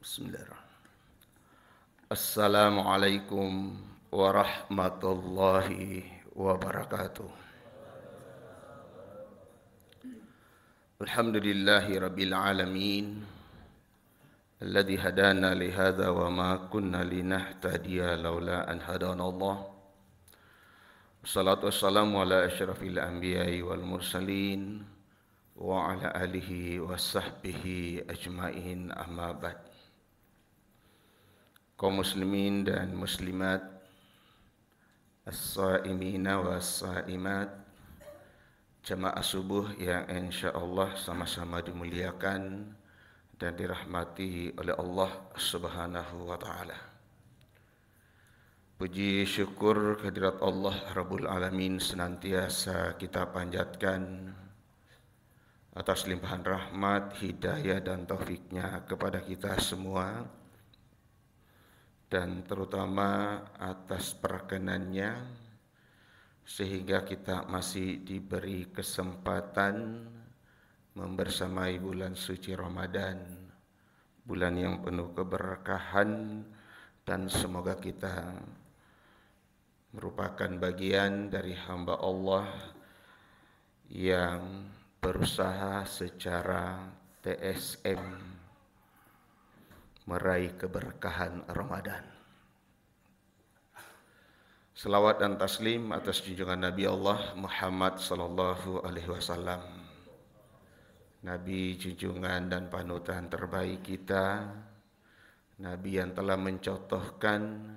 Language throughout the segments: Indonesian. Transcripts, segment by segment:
Bismillahirrahmanirrahim. Assalamualaikum warahmatullahi wabarakatuh. Alhamdulillahi rabbil alamin. Alladhi hadana lihadza wa ma kunna linahtadiya laula an hadana Allah. Wassalatu wassalamu ala asyrafil anbiya'i wal mursalin wa ala alihi wa sahbihi ajmain, amma ba'd. Kaum muslimin dan muslimat, as-saimina was-saimat, jamaah subuh yang insyaallah sama-sama dimuliakan dan dirahmati oleh Allah Subhanahu wa taala. Puji syukur kehadirat Allah Rabbul Alamin senantiasa kita panjatkan atas limpahan rahmat, hidayah dan taufiknya kepada kita semua, dan terutama atas perkenannya sehingga kita masih diberi kesempatan membersamai bulan suci Ramadan, bulan yang penuh keberkahan, dan semoga kita merupakan bagian dari hamba Allah yang berusaha secara TSM meraih keberkahan Ramadan. Selawat dan taslim atas junjungan Nabi Allah Muhammad sallallahu alaihi wasallam, Nabi junjungan dan panutan terbaik kita, Nabi yang telah mencontohkan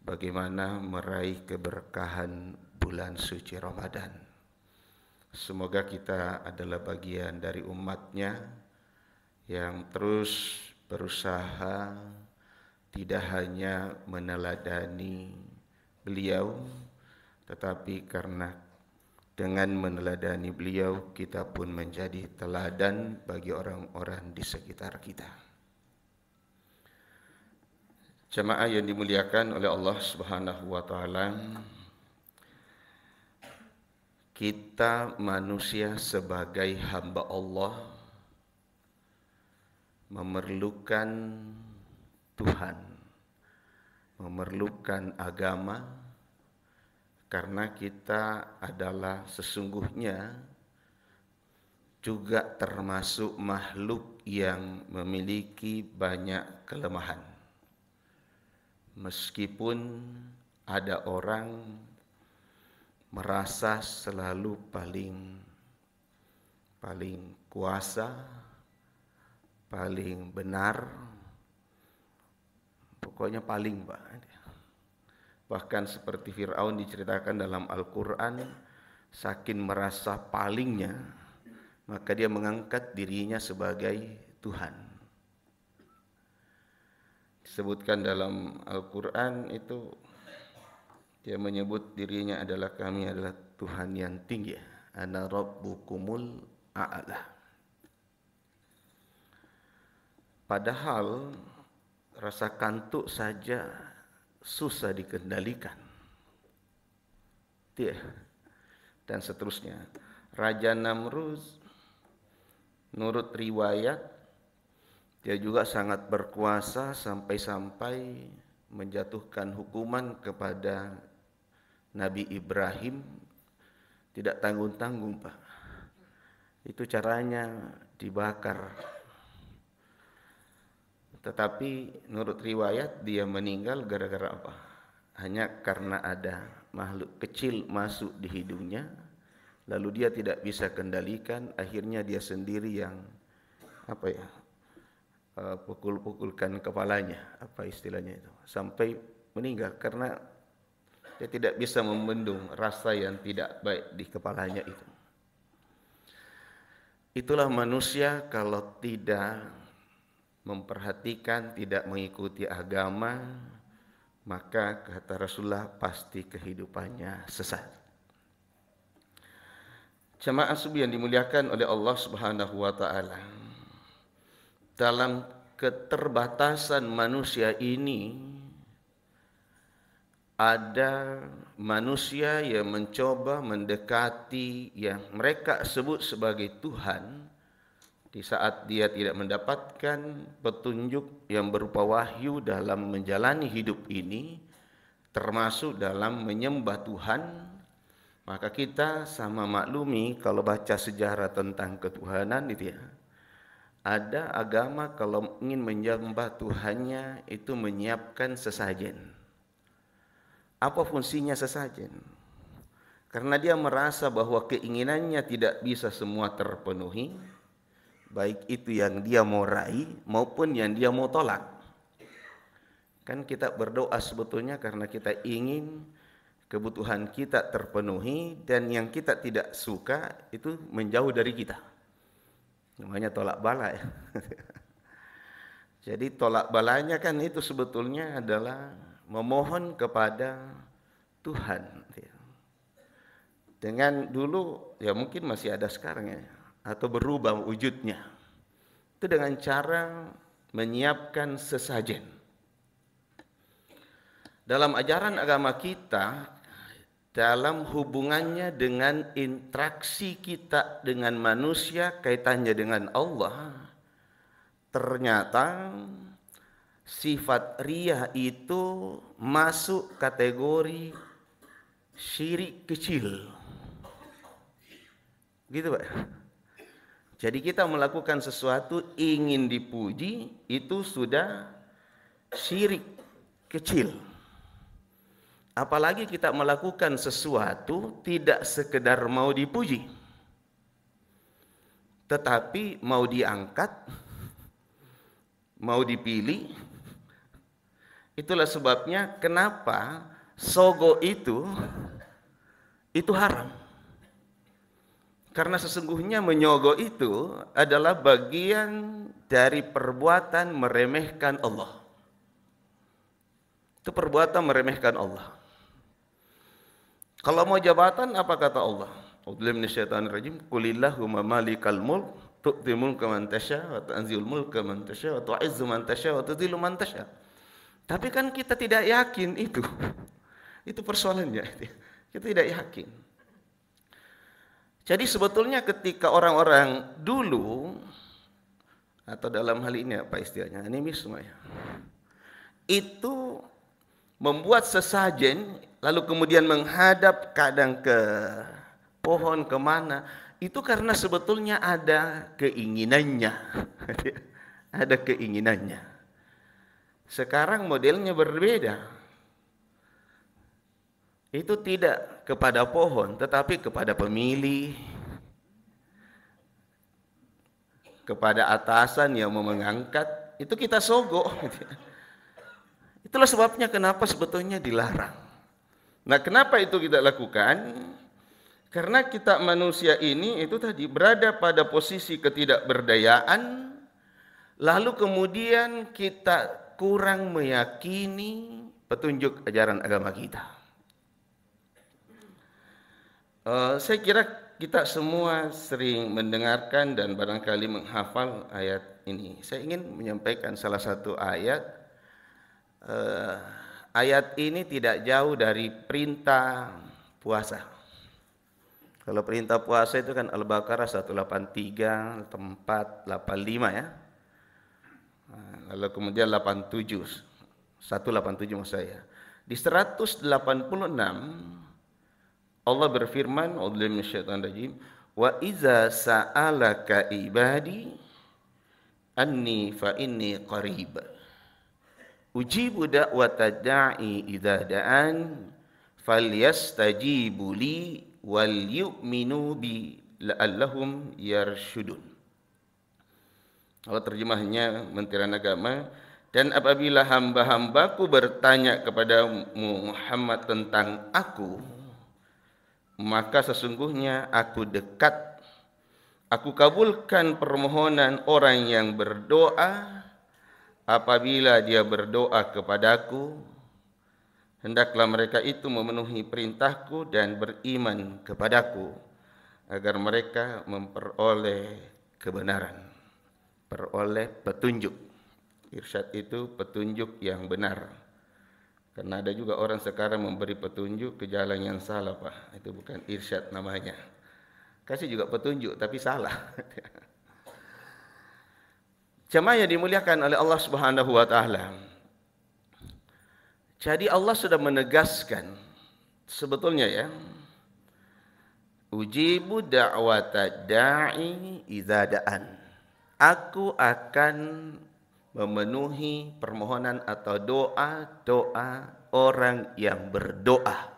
bagaimana meraih keberkahan bulan suci Ramadan. Semoga kita adalah bagian dari umatnya yang terus berusaha tidak hanya meneladani beliau, tetapi karena dengan meneladani beliau kita pun menjadi teladan bagi orang-orang di sekitar kita. Jamaah yang dimuliakan oleh Allah Subhanahu wa taala, kita manusia sebagai hamba Allah memerlukan Tuhan, memerlukan agama, karena kita adalah sesungguhnya juga termasuk makhluk yang memiliki banyak kelemahan. Meskipun ada orang merasa selalu paling kuasa, paling benar, pokoknya paling, Pak. Bahkan seperti Fir'aun diceritakan dalam Al-Quran, saking merasa palingnya, maka dia mengangkat dirinya sebagai Tuhan. Disebutkan dalam Al-Quran itu, dia menyebut dirinya adalah, kami adalah Tuhan yang tinggi. Ana rabbukumul a'la. Padahal rasa kantuk saja susah dikendalikan. Dan seterusnya. Raja Namrud, menurut riwayat, dia juga sangat berkuasa sampai-sampai menjatuhkan hukuman kepada Nabi Ibrahim, tidak tanggung-tanggung, Pak. Itu caranya dibakar. Tetapi menurut riwayat dia meninggal gara-gara apa? Hanya karena ada makhluk kecil masuk di hidungnya, lalu dia tidak bisa kendalikan, akhirnya dia sendiri yang pukul-pukulkan kepalanya, apa istilahnya itu, sampai meninggal karena dia tidak bisa membendung rasa yang tidak baik di kepalanya itu. Itulah manusia kalau tidak memperhatikan, tidak mengikuti agama, maka kata Rasulullah pasti kehidupannya sesat. Jamaah subuh yang dimuliakan oleh Allah Subhanahu wa taala, dalam keterbatasan manusia ini ada manusia yang mencoba mendekati yang mereka sebut sebagai Tuhan Di saat dia tidak mendapatkan petunjuk yang berupa wahyu dalam menjalani hidup ini, termasuk dalam menyembah Tuhan, maka kita sama maklumi kalau baca sejarah tentang ketuhanan itu ya. Ada agama kalau ingin menyembah Tuhannya itu menyiapkan sesajen. Apa fungsinya sesajen? Karena dia merasa bahwa keinginannya tidak bisa semua terpenuhi, baik itu yang dia mau raih maupun yang dia mau tolak. Kan kita berdoa sebetulnya karena kita ingin kebutuhan kita terpenuhi dan yang kita tidak suka itu menjauh dari kita. Namanya tolak bala ya. Jadi tolak balanya kan itu sebetulnya adalah memohon kepada Tuhan. Dengan dulu ya mungkin masih ada sekarang ya, atau berubah wujudnya. Itu dengan cara menyiapkan sesajen. Dalam ajaran agama kita, dalam hubungannya dengan interaksi kita dengan manusia, kaitannya dengan Allah, ternyata sifat riya itu masuk kategori syirik kecil. Gitu Pak. Jadi kita melakukan sesuatu ingin dipuji, itu sudah syirik kecil. Apalagi kita melakukan sesuatu tidak sekedar mau dipuji, tetapi mau diangkat, mau dipilih. Itulah sebabnya kenapa sogo itu haram. Karena sesungguhnya menyogo itu adalah bagian dari perbuatan meremehkan Allah. Itu perbuatan meremehkan Allah. Kalau mau jabatan apa kata Allah? A'udzu minasyaitonir rajim. Qulillahumma malikal mulk tu'til mulka man tasya wa tanzilul mulka man tasya wa tu'izzu man tasya wa tudhillu man tasya. Tapi kan kita tidak yakin itu. Itu persoalannya. Kita tidak yakin. Jadi sebetulnya ketika orang-orang dulu, atau dalam hal ini apa istilahnya, animisme ya, itu membuat sesajen lalu kemudian menghadap kadang ke pohon kemana, itu karena sebetulnya ada keinginannya. Ada keinginannya. Sekarang modelnya berbeda. Itu tidak kepada pohon, tetapi kepada pemilih, kepada atasan yang mau mengangkat, itu kita sogok. Itulah sebabnya kenapa sebetulnya dilarang. Nah, kenapa itu kita lakukan? Karena kita manusia ini itu tadi berada pada posisi ketidakberdayaan, lalu kemudian kita kurang meyakini petunjuk ajaran agama kita. Saya kira kita semua sering mendengarkan dan barangkali menghafal ayat ini. Saya ingin menyampaikan salah satu ayat. Ayat ini tidak jauh dari perintah puasa. Kalau perintah puasa itu kan Al-Baqarah 183, 485 ya. Lalu kemudian 87, 187 maksud saya. Di 186 Allah berfirman, "A'udzu minasyaitonir rajim, wa iza sa'alaka ibadi anni fa inni qarib. Ujibu da'watad da'i idza da'an falyastajibu li wal yu'minu bi la'allahum yarshudun." Kalau terjemahnya Menterian Agama, dan apabila hamba-hambaku bertanya kepada Muhammad tentang aku, maka sesungguhnya aku dekat, aku kabulkan permohonan orang yang berdoa apabila dia berdoa kepadaku, hendaklah mereka itu memenuhi perintahku dan beriman kepadaku, agar mereka memperoleh kebenaran, peroleh petunjuk. Irsyad itu petunjuk yang benar. Karena ada juga orang sekarang memberi petunjuk ke jalan yang salah, Pak. Itu bukan irsyad namanya. Kasih juga petunjuk tapi salah. Jemaah yang dimuliakan oleh Allah Subhanahu wa taala. Jadi Allah sudah menegaskan sebetulnya ya, ujibu da'wata da'i idza da'an. Aku akan memenuhi permohonan atau doa-doa orang yang berdoa.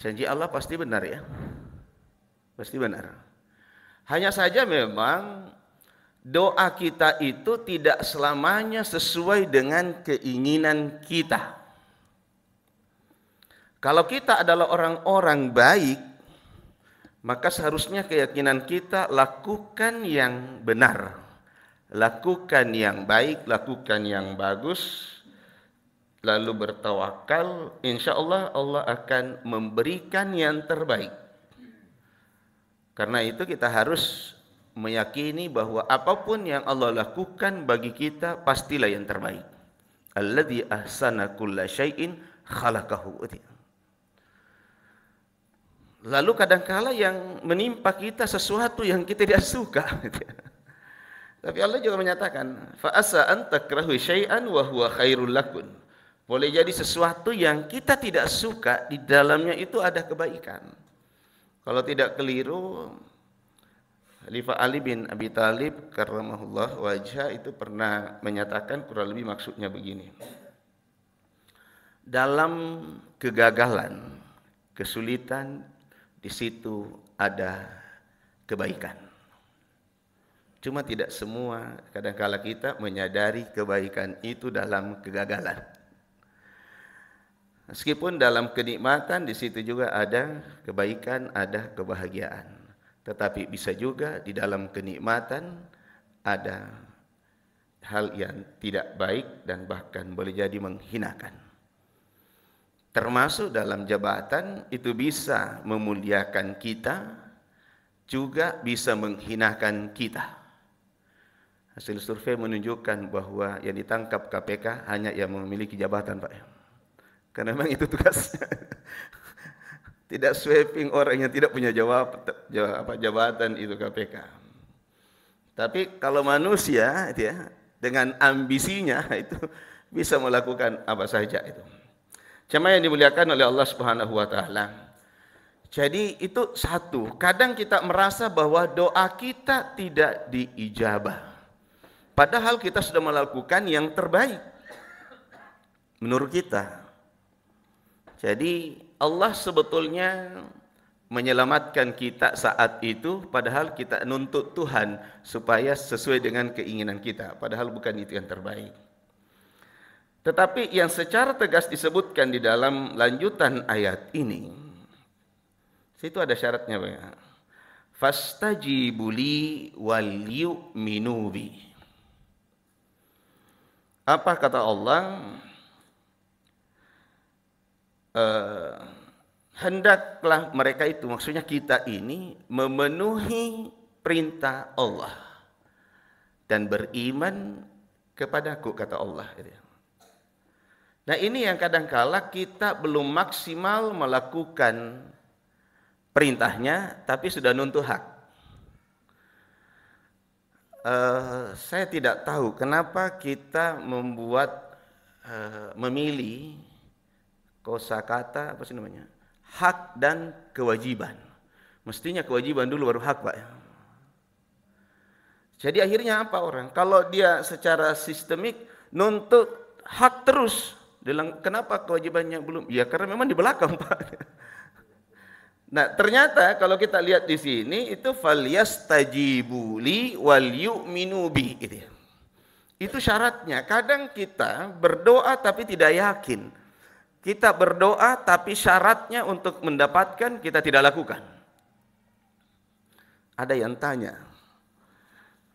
Janji Allah pasti benar ya. Pasti benar. Hanya saja memang doa kita itu tidak selamanya sesuai dengan keinginan kita. Kalau kita adalah orang-orang baik, maka seharusnya keyakinan kita lakukan yang benar. Lakukan yang baik, lakukan yang bagus, lalu bertawakal, insya Allah Allah akan memberikan yang terbaik. Karena itu kita harus meyakini bahwa apapun yang Allah lakukan bagi kita pastilah yang terbaik. Alladzi ahsana kulla syai'in khalaqahu. Lalu kadangkala yang menimpa kita sesuatu yang kita tidak suka. Tapi Allah juga menyatakan, fa asa an takrahu syai'an wa huwa khairul lakum. Boleh jadi sesuatu yang kita tidak suka, di dalamnya itu ada kebaikan. Kalau tidak keliru, Khalifah Ali bin Abi Thalib karramahullah wajhah itu pernah menyatakan kurang lebih maksudnya begini. Dalam kegagalan, kesulitan, di situ ada kebaikan. Cuma tidak semua, kadangkala kita menyadari kebaikan itu dalam kegagalan. Meskipun dalam kenikmatan di situ juga ada kebaikan, ada kebahagiaan. Tetapi bisa juga di dalam kenikmatan ada hal yang tidak baik dan bahkan boleh jadi menghinakan. Termasuk dalam jabatan itu bisa memuliakan kita, juga bisa menghinakan kita. Hasil survei menunjukkan bahwa yang ditangkap KPK hanya yang memiliki jabatan, Pak. Karena memang itu tugasnya. Tidak sweeping orang yang tidak punya jabatan itu KPK. Tapi kalau manusia itu ya, dengan ambisinya itu bisa melakukan apa saja itu. Jemaah yang dimuliakan oleh Allah Subhanahu wa taala. Jadi itu satu, kadang kita merasa bahwa doa kita tidak diijabah. Padahal kita sudah melakukan yang terbaik menurut kita. Jadi Allah sebetulnya menyelamatkan kita saat itu, padahal kita nuntut Tuhan supaya sesuai dengan keinginan kita, padahal bukan itu yang terbaik. Tetapi yang secara tegas disebutkan di dalam lanjutan ayat ini, situ ada syaratnya, Pak. Fastajibuli wal yu'minu bi. Apa kata Allah? Hendaklah mereka itu, maksudnya kita ini memenuhi perintah Allah dan beriman kepadaku, kata Allah. Nah ini yang kadangkala kita belum maksimal melakukan perintahnya, tapi sudah nuntut hak. Saya tidak tahu kenapa kita memilih kosakata apa sih namanya, hak dan kewajiban. Mestinya kewajiban dulu baru hak, Pak. Jadi akhirnya apa orang? Kalau dia secara sistemik nuntut hak terus, bilang kenapa kewajibannya belum? Ya karena memang di belakang, Pak. Nah ternyata kalau kita lihat di sini itu falyastajibuli wal yu'minu bi. Itu syaratnya. Kadang kita berdoa tapi tidak yakin. Kita berdoa tapi syaratnya untuk mendapatkan kita tidak lakukan. Ada yang tanya,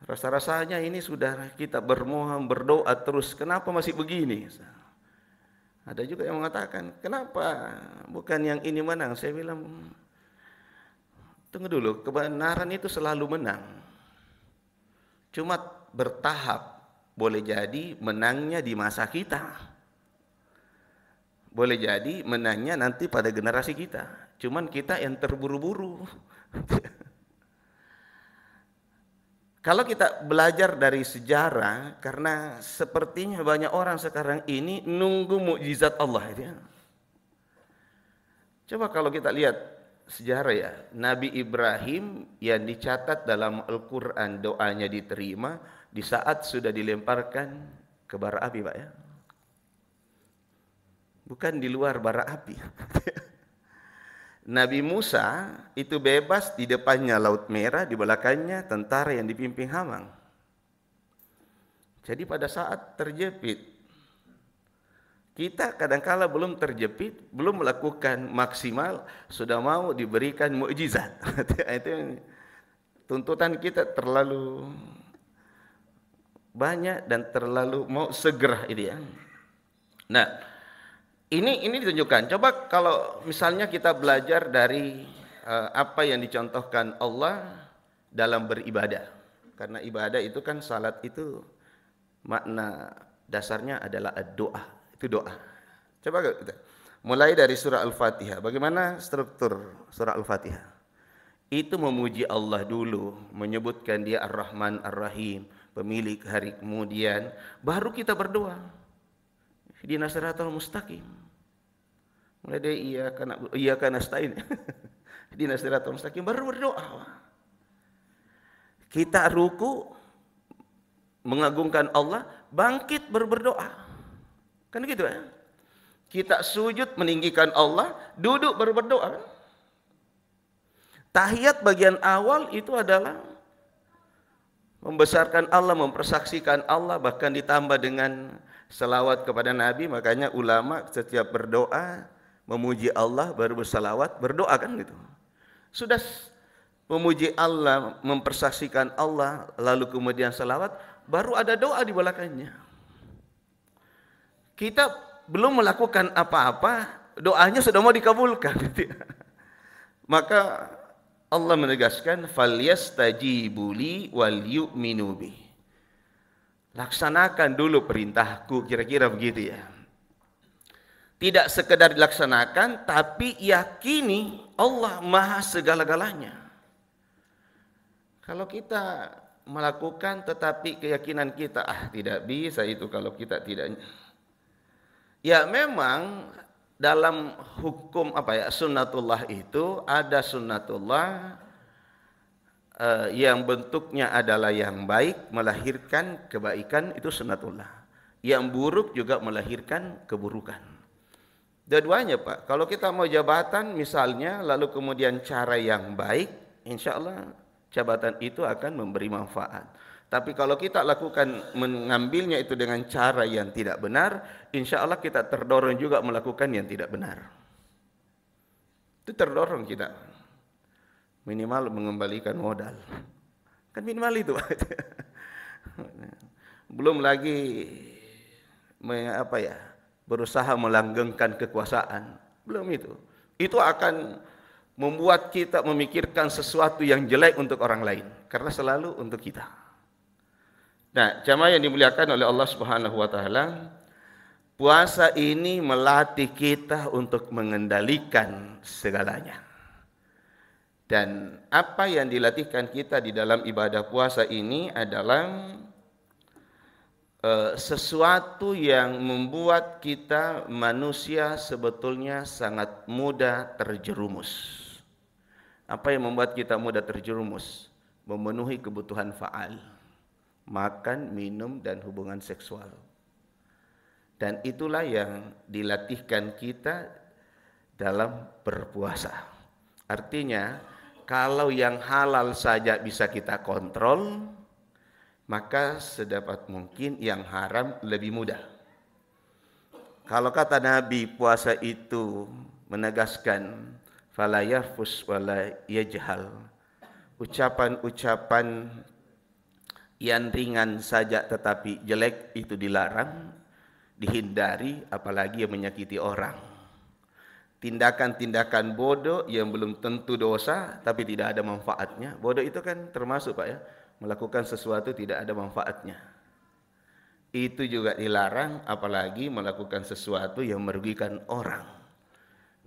rasa-rasanya ini sudah kita bermohon berdoa terus, kenapa masih begini? Ada juga yang mengatakan, kenapa bukan yang ini menang? Saya bilang, tunggu dulu, kebenaran itu selalu menang. Cuma bertahap, boleh jadi menangnya di masa kita. Boleh jadi menangnya nanti pada generasi kita. Cuman kita yang terburu-buru. Kalau kita belajar dari sejarah, karena sepertinya banyak orang sekarang ini nunggu mukjizat Allah itu ya. Coba kalau kita lihat sejarah ya, Nabi Ibrahim yang dicatat dalam Al-Quran doanya diterima di saat sudah dilemparkan ke bara api, Pak ya. Bukan di luar bara api. Nabi Musa itu bebas, di depannya Laut Merah, di belakangnya tentara yang dipimpin Hamang. Jadi pada saat terjepit, kita kadangkala belum terjepit, belum melakukan maksimal, sudah mau diberikan mukjizat. Itu tuntutan kita terlalu banyak dan terlalu mau segera ini ya. Nah, ini ditunjukkan. Coba kalau misalnya kita belajar dari apa yang dicontohkan Allah dalam beribadah. Karena ibadah itu kan, salat itu makna dasarnya adalah doa. Itu doa. Coba kita mulai dari surah Al-Fatihah. Bagaimana struktur surah Al-Fatihah? Itu memuji Allah dulu, menyebutkan Dia Ar-Rahman Ar-Rahim, pemilik hari kemudian, baru kita berdoa. Ihdinas siratal mustaqim. Mulai dari iyyaka nasta'in. Ihdinas siratal mustaqim, baru berdoa. Kita ruku mengagungkan Allah, bangkit berdoa. Kan gitu ya. Kita sujud meninggikan Allah, duduk berdoa. Tahiyat bagian awal itu adalah membesarkan Allah, mempersaksikan Allah, bahkan ditambah dengan selawat kepada Nabi. Makanya ulama setiap berdoa memuji Allah baru bersalawat, berdoa kan gitu. Sudah memuji Allah, mempersaksikan Allah, lalu kemudian salawat, baru ada doa di belakangnya. Kita belum melakukan apa-apa, doanya sudah mau dikabulkan. Maka Allah menegaskan, falyastajibu li wal yu'minu bi. Laksanakan dulu perintahku, kira-kira begitu ya. Tidak sekedar dilaksanakan, tapi yakini Allah maha segala-galanya. Kalau kita melakukan tetapi keyakinan kita, tidak bisa itu kalau kita tidak. Ya memang dalam hukum sunnatullah itu ada sunnatullah yang bentuknya adalah yang baik melahirkan kebaikan, itu sunnatullah. Yang buruk juga melahirkan keburukan. Dua-duanya Pak. Kalau kita mau jabatan misalnya, lalu kemudian cara yang baik, insya Allah jabatan itu akan memberi manfaat. Tapi kalau kita lakukan mengambilnya itu dengan cara yang tidak benar, insya Allah kita terdorong juga melakukan yang tidak benar. Itu terdorong kita. Minimal mengembalikan modal. Kan minimal itu. Belum lagi berusaha melanggengkan kekuasaan. Belum itu. Itu akan membuat kita memikirkan sesuatu yang jelek untuk orang lain. Karena selalu untuk kita. Nah, jamaah yang dimuliakan oleh Allah Subhanahu wa taala, puasa ini melatih kita untuk mengendalikan segalanya. Dan apa yang dilatihkan kita di dalam ibadah puasa ini adalah sesuatu yang membuat kita manusia sebetulnya sangat mudah terjerumus. Apa yang membuat kita mudah terjerumus? Memenuhi kebutuhan faal. Makan, minum, dan hubungan seksual. Dan itulah yang dilatihkan kita dalam berpuasa. Artinya, kalau yang halal saja bisa kita kontrol, maka sedapat mungkin yang haram lebih mudah. Kalau kata Nabi, puasa itu menegaskan fala yarfus wala yajhal. Ucapan-ucapan yang ringan saja tetapi jelek itu dilarang, dihindari, apalagi yang menyakiti orang. Tindakan-tindakan bodoh yang belum tentu dosa tapi tidak ada manfaatnya. Bodoh itu kan termasuk Pak ya, melakukan sesuatu tidak ada manfaatnya. Itu juga dilarang, apalagi melakukan sesuatu yang merugikan orang.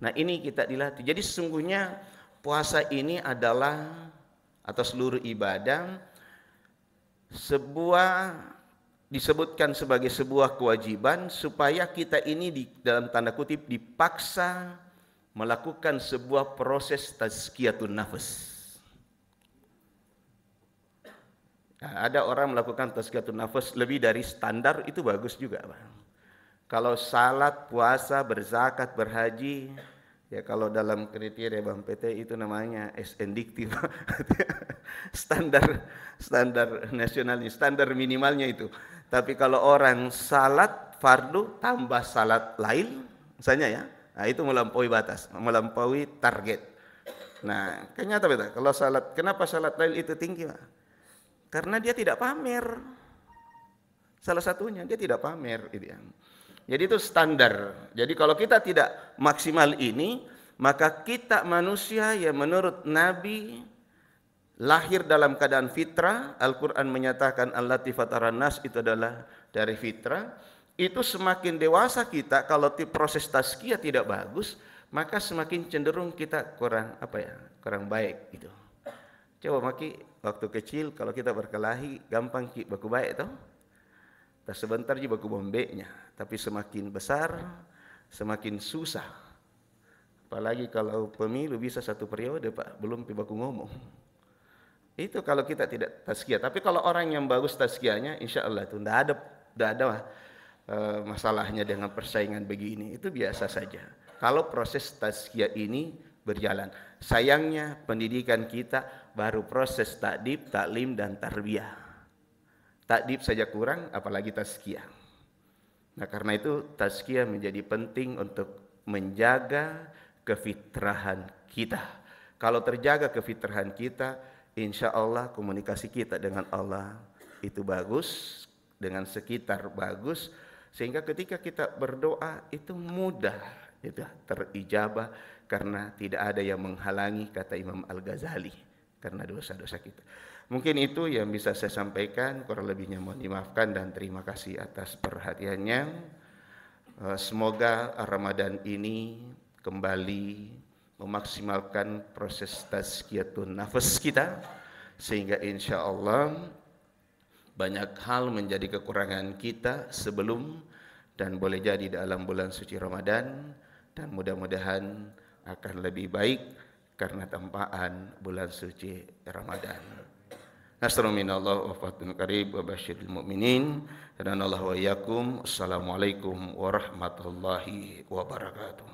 Nah ini kita dilatih. Jadi sesungguhnya puasa ini adalah, atau seluruh ibadah, disebutkan sebagai sebuah kewajiban supaya kita ini dalam tanda kutip dipaksa melakukan sebuah proses tazkiyatun nafs. Nah, ada orang melakukan tazkiyatun nafs lebih dari standar, itu bagus juga, Pak. Kalau salat, puasa, berzakat, berhaji, ya kalau dalam kriteria Bang PT itu namanya SNDiktif. standar nasionalnya, standar minimalnya itu. Tapi kalau orang salat fardu tambah salat lain, misalnya ya, nah itu melampaui batas, melampaui target. Nah, kenapa beta? Kalau salat, kenapa salat lain itu tinggi, Pak? Karena dia tidak pamer. Salah satunya dia tidak pamer, gitu ya. Jadi itu standar. Jadi kalau kita tidak maksimal ini, maka kita manusia yang menurut Nabi lahir dalam keadaan fitrah. Al-Quran menyatakan allati fataran nas itu adalah dari fitrah. Itu semakin dewasa kita, kalau proses tazkiyah tidak bagus, maka semakin cenderung kita kurang baik gitu. Coba maki waktu kecil kalau kita berkelahi gampang baku baik toh. Tak sebentar je baku bombeknya, tapi semakin besar semakin susah. Apalagi kalau pemilu bisa 1 periode, Pak, belum baku ngomong. Itu kalau kita tidak tazkiyah. Tapi kalau orang yang bagus tazkiyahnya, insya Allah itu tidak ada masalahnya dengan persaingan begini. Itu biasa saja. Kalau proses tazkiyah ini berjalan. Sayangnya pendidikan kita baru proses takdib, taklim, dan tarbiyah. Takdib saja kurang, apalagi tazkiyah. Nah, karena itu tazkiyah menjadi penting untuk menjaga kefitrahan kita. Kalau terjaga kefitrahan kita, insya Allah komunikasi kita dengan Allah itu bagus, dengan sekitar bagus, sehingga ketika kita berdoa itu mudah, itu terijabah karena tidak ada yang menghalangi, kata Imam Al-Ghazali, karena dosa-dosa kita. Mungkin itu yang bisa saya sampaikan, kurang lebihnya mohon dimaafkan dan terima kasih atas perhatiannya. Semoga Ramadan ini kembali memaksimalkan proses tazkiyatun nafs kita, sehingga insya Allah banyak hal menjadi kekurangan kita sebelum dan boleh jadi dalam bulan suci Ramadan, dan mudah-mudahan akan lebih baik karena tampaan bulan suci Ramadan. Nasrun minallah wa fathun qarib wa basyiril mu'minin. Hadanallahu wa iyyakum. Assalamualaikum warahmatullahi wabarakatuh.